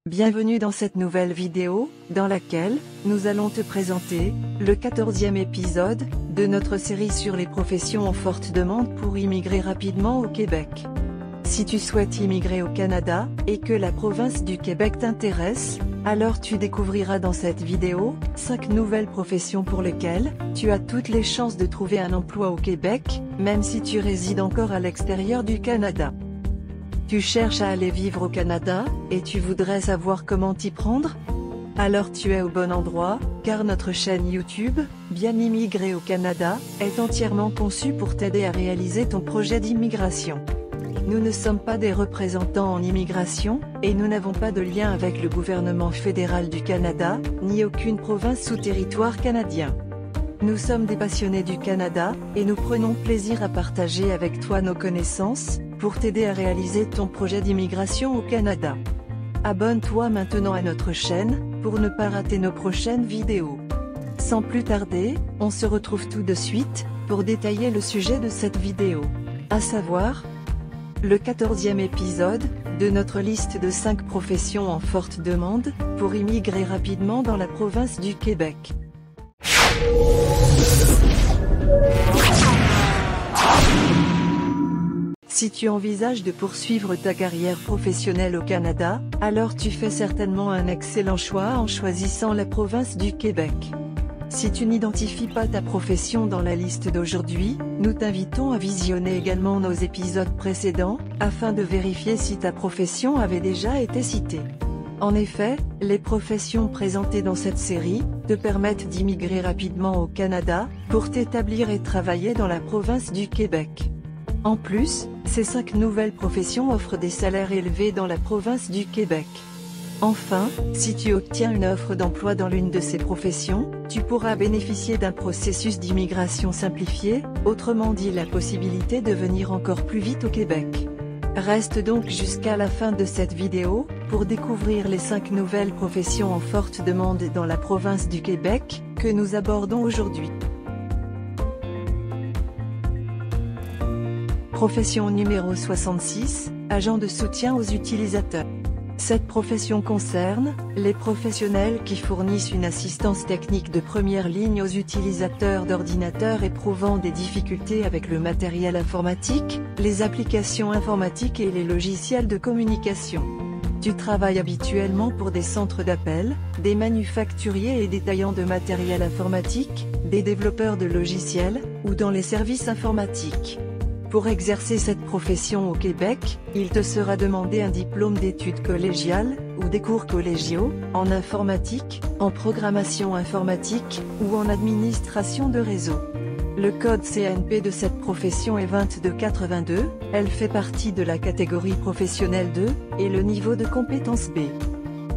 Bienvenue dans cette nouvelle vidéo, dans laquelle, nous allons te présenter, le 14e épisode, de notre série sur les professions en forte demande pour immigrer rapidement au Québec. Si tu souhaites immigrer au Canada, et que la province du Québec t'intéresse, alors tu découvriras dans cette vidéo, 5 nouvelles professions pour lesquelles, tu as toutes les chances de trouver un emploi au Québec, même si tu résides encore à l'extérieur du Canada. Tu cherches à aller vivre au Canada, et tu voudrais savoir comment t'y prendre? Alors tu es au bon endroit, car notre chaîne YouTube, Bien immigrer au Canada, est entièrement conçue pour t'aider à réaliser ton projet d'immigration. Nous ne sommes pas des représentants en immigration, et nous n'avons pas de lien avec le gouvernement fédéral du Canada, ni aucune province ou territoire canadien. Nous sommes des passionnés du Canada, et nous prenons plaisir à partager avec toi nos connaissances, pour t'aider à réaliser ton projet d'immigration au Canada. Abonne-toi maintenant à notre chaîne, pour ne pas rater nos prochaines vidéos. Sans plus tarder, on se retrouve tout de suite, pour détailler le sujet de cette vidéo. À savoir, le 14e épisode, de notre liste de 5 professions en forte demande, pour immigrer rapidement dans la province du Québec. Si tu envisages de poursuivre ta carrière professionnelle au Canada, alors tu fais certainement un excellent choix en choisissant la province du Québec. Si tu n'identifies pas ta profession dans la liste d'aujourd'hui, nous t'invitons à visionner également nos épisodes précédents, afin de vérifier si ta profession avait déjà été citée. En effet, les professions présentées dans cette série, te permettent d'immigrer rapidement au Canada, pour t'établir et travailler dans la province du Québec. En plus, ces 5 nouvelles professions offrent des salaires élevés dans la province du Québec. Enfin, si tu obtiens une offre d'emploi dans l'une de ces professions, tu pourras bénéficier d'un processus d'immigration simplifié, autrement dit la possibilité de venir encore plus vite au Québec. Reste donc jusqu'à la fin de cette vidéo, pour découvrir les 5 nouvelles professions en forte demande dans la province du Québec, que nous abordons aujourd'hui. Profession numéro 66, agent de soutien aux utilisateurs. Cette profession concerne les professionnels qui fournissent une assistance technique de première ligne aux utilisateurs d'ordinateurs éprouvant des difficultés avec le matériel informatique, les applications informatiques et les logiciels de communication. Tu travailles habituellement pour des centres d'appel, des manufacturiers et détaillants de matériel informatique, des développeurs de logiciels, ou dans les services informatiques. Pour exercer cette profession au Québec, il te sera demandé un diplôme d'études collégiales, ou des cours collégiaux, en informatique, en programmation informatique, ou en administration de réseau. Le code CNP de cette profession est 2282, elle fait partie de la catégorie professionnelle 2, et le niveau de compétence B.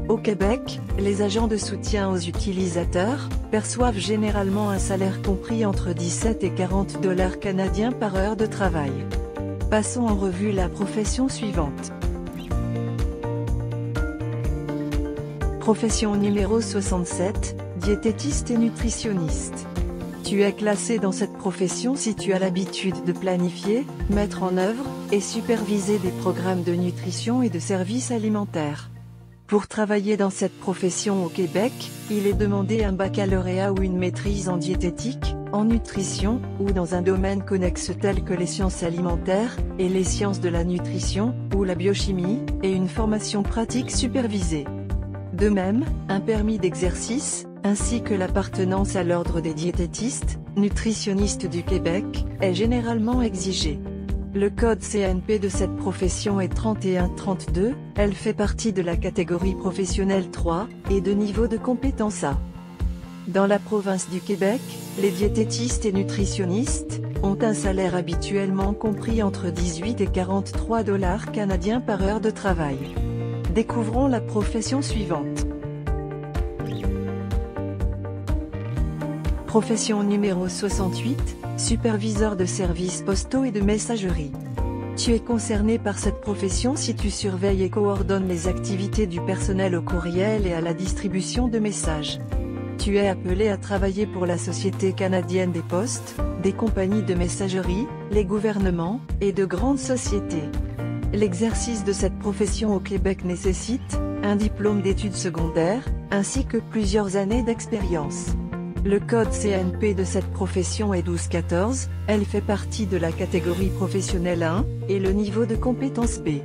Au Québec, les agents de soutien aux utilisateurs perçoivent généralement un salaire compris entre 17 et 40 $ canadiens par heure de travail. Passons en revue la profession suivante. Profession numéro 67, diététiste et nutritionniste. Tu es classé dans cette profession si tu as l'habitude de planifier, mettre en œuvre, et superviser des programmes de nutrition et de services alimentaires. Pour travailler dans cette profession au Québec, il est demandé un baccalauréat ou une maîtrise en diététique, en nutrition, ou dans un domaine connexe tel que les sciences alimentaires, et les sciences de la nutrition, ou la biochimie, et une formation pratique supervisée. De même, un permis d'exercice, ainsi que l'appartenance à l'ordre des diététistes, nutritionnistes du Québec, est généralement exigé. Le code CNP de cette profession est 3132, elle fait partie de la catégorie professionnelle 3, et de niveau de compétence A. Dans la province du Québec, les diététistes et nutritionnistes ont un salaire habituellement compris entre 18 et 43 $ canadiens par heure de travail. Découvrons la profession suivante. Profession numéro 68, superviseur de services postaux et de messagerie. Tu es concerné par cette profession si tu surveilles et coordonnes les activités du personnel au courriel et à la distribution de messages. Tu es appelé à travailler pour la Société canadienne des postes, des compagnies de messagerie, les gouvernements, et de grandes sociétés. L'exercice de cette profession au Québec nécessite un diplôme d'études secondaires, ainsi que plusieurs années d'expérience. Le code CNP de cette profession est 1214, elle fait partie de la catégorie professionnelle 1, et le niveau de compétence B.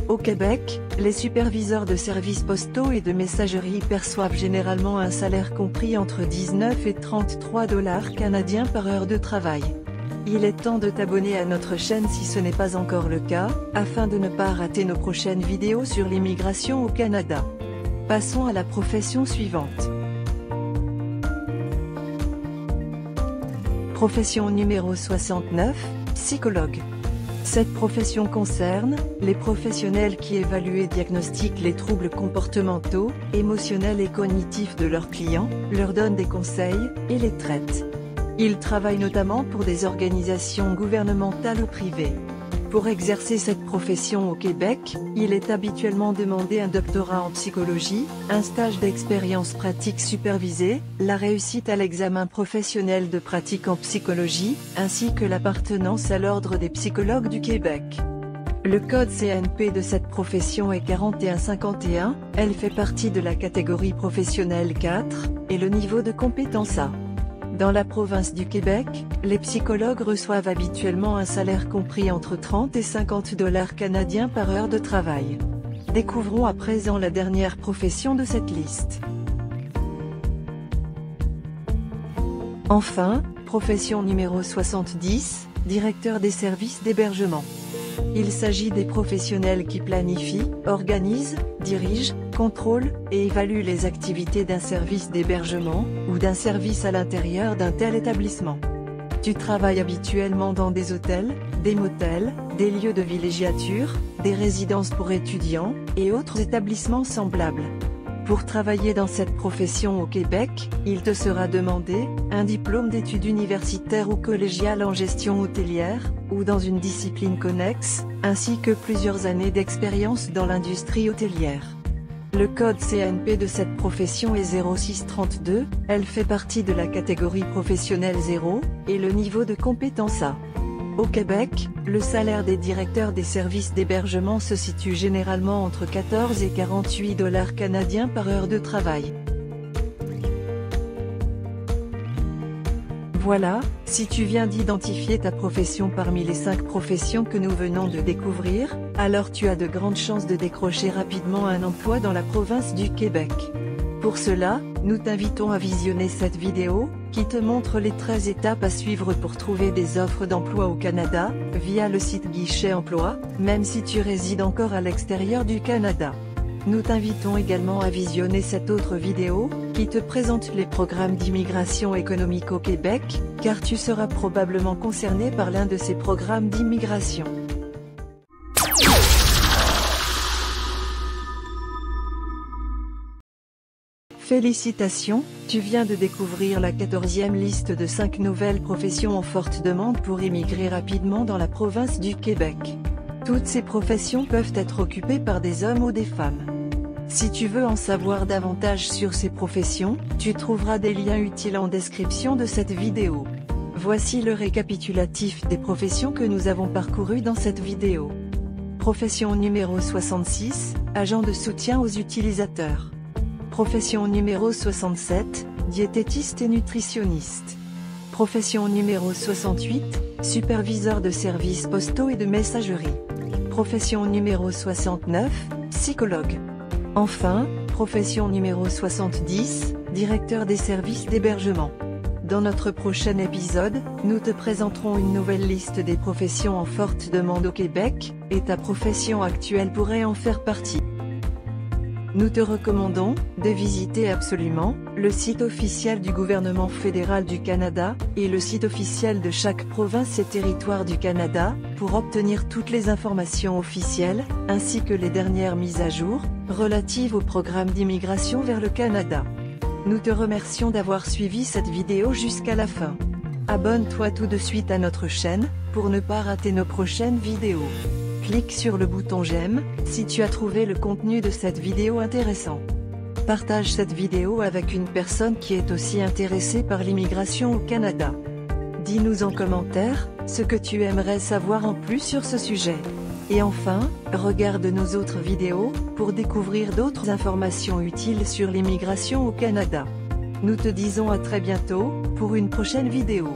Au Québec, les superviseurs de services postaux et de messagerie perçoivent généralement un salaire compris entre 19 et 33 $ canadiens par heure de travail. Il est temps de t'abonner à notre chaîne si ce n'est pas encore le cas, afin de ne pas rater nos prochaines vidéos sur l'immigration au Canada. Passons à la profession suivante. Profession numéro 69, psychologue. Cette profession concerne les professionnels qui évaluent et diagnostiquent les troubles comportementaux, émotionnels et cognitifs de leurs clients, leur donnent des conseils, et les traitent. Ils travaillent notamment pour des organisations gouvernementales ou privées. Pour exercer cette profession au Québec, il est habituellement demandé un doctorat en psychologie, un stage d'expérience pratique supervisée, la réussite à l'examen professionnel de pratique en psychologie, ainsi que l'appartenance à l'Ordre des psychologues du Québec. Le code CNP de cette profession est 4151, elle fait partie de la catégorie professionnelle 4, et le niveau de compétence A. Dans la province du Québec, les psychologues reçoivent habituellement un salaire compris entre 30 et 50 $ canadiens par heure de travail. Découvrons à présent la dernière profession de cette liste. Enfin, profession numéro 70, directeur des services d'hébergement. Il s'agit des professionnels qui planifient, organisent, dirigent, contrôlent et évaluent les activités d'un service d'hébergement, ou d'un service à l'intérieur d'un tel établissement. Tu travailles habituellement dans des hôtels, des motels, des lieux de villégiature, des résidences pour étudiants, et autres établissements semblables. Pour travailler dans cette profession au Québec, il te sera demandé un diplôme d'études universitaires ou collégiales en gestion hôtelière, ou dans une discipline connexe, ainsi que plusieurs années d'expérience dans l'industrie hôtelière. Le code CNP de cette profession est 0632, elle fait partie de la catégorie professionnelle 0, et le niveau de compétence A. Au Québec, le salaire des directeurs des services d'hébergement se situe généralement entre 14 et 48 $ canadiens par heure de travail. Voilà, si tu viens d'identifier ta profession parmi les 5 professions que nous venons de découvrir, alors tu as de grandes chances de décrocher rapidement un emploi dans la province du Québec. Pour cela, nous t'invitons à visionner cette vidéo, qui te montre les 13 étapes à suivre pour trouver des offres d'emploi au Canada, via le site Guichet Emploi, même si tu résides encore à l'extérieur du Canada. Nous t'invitons également à visionner cette autre vidéo, qui te présente les programmes d'immigration économique au Québec, car tu seras probablement concerné par l'un de ces programmes d'immigration. Félicitations, tu viens de découvrir la 14e liste de 5 nouvelles professions en forte demande pour immigrer rapidement dans la province du Québec. Toutes ces professions peuvent être occupées par des hommes ou des femmes. Si tu veux en savoir davantage sur ces professions, tu trouveras des liens utiles en description de cette vidéo. Voici le récapitulatif des professions que nous avons parcourues dans cette vidéo. Profession numéro 66, agent de soutien aux utilisateurs. Profession numéro 67, diététiste et nutritionniste. Profession numéro 68, superviseur de services postaux et de messagerie. Profession numéro 69, psychologue. Enfin, profession numéro 70, directeur des services d'hébergement. Dans notre prochain épisode, nous te présenterons une nouvelle liste des professions en forte demande au Québec, et ta profession actuelle pourrait en faire partie. Nous te recommandons de visiter absolument le site officiel du gouvernement fédéral du Canada, et le site officiel de chaque province et territoire du Canada, pour obtenir toutes les informations officielles, ainsi que les dernières mises à jour, relatives au programme d'immigration vers le Canada. Nous te remercions d'avoir suivi cette vidéo jusqu'à la fin. Abonne-toi tout de suite à notre chaîne, pour ne pas rater nos prochaines vidéos. Clique sur le bouton j'aime, si tu as trouvé le contenu de cette vidéo intéressant. Partage cette vidéo avec une personne qui est aussi intéressée par l'immigration au Canada. Dis-nous en commentaire, ce que tu aimerais savoir en plus sur ce sujet. Et enfin, regarde nos autres vidéos, pour découvrir d'autres informations utiles sur l'immigration au Canada. Nous te disons à très bientôt, pour une prochaine vidéo.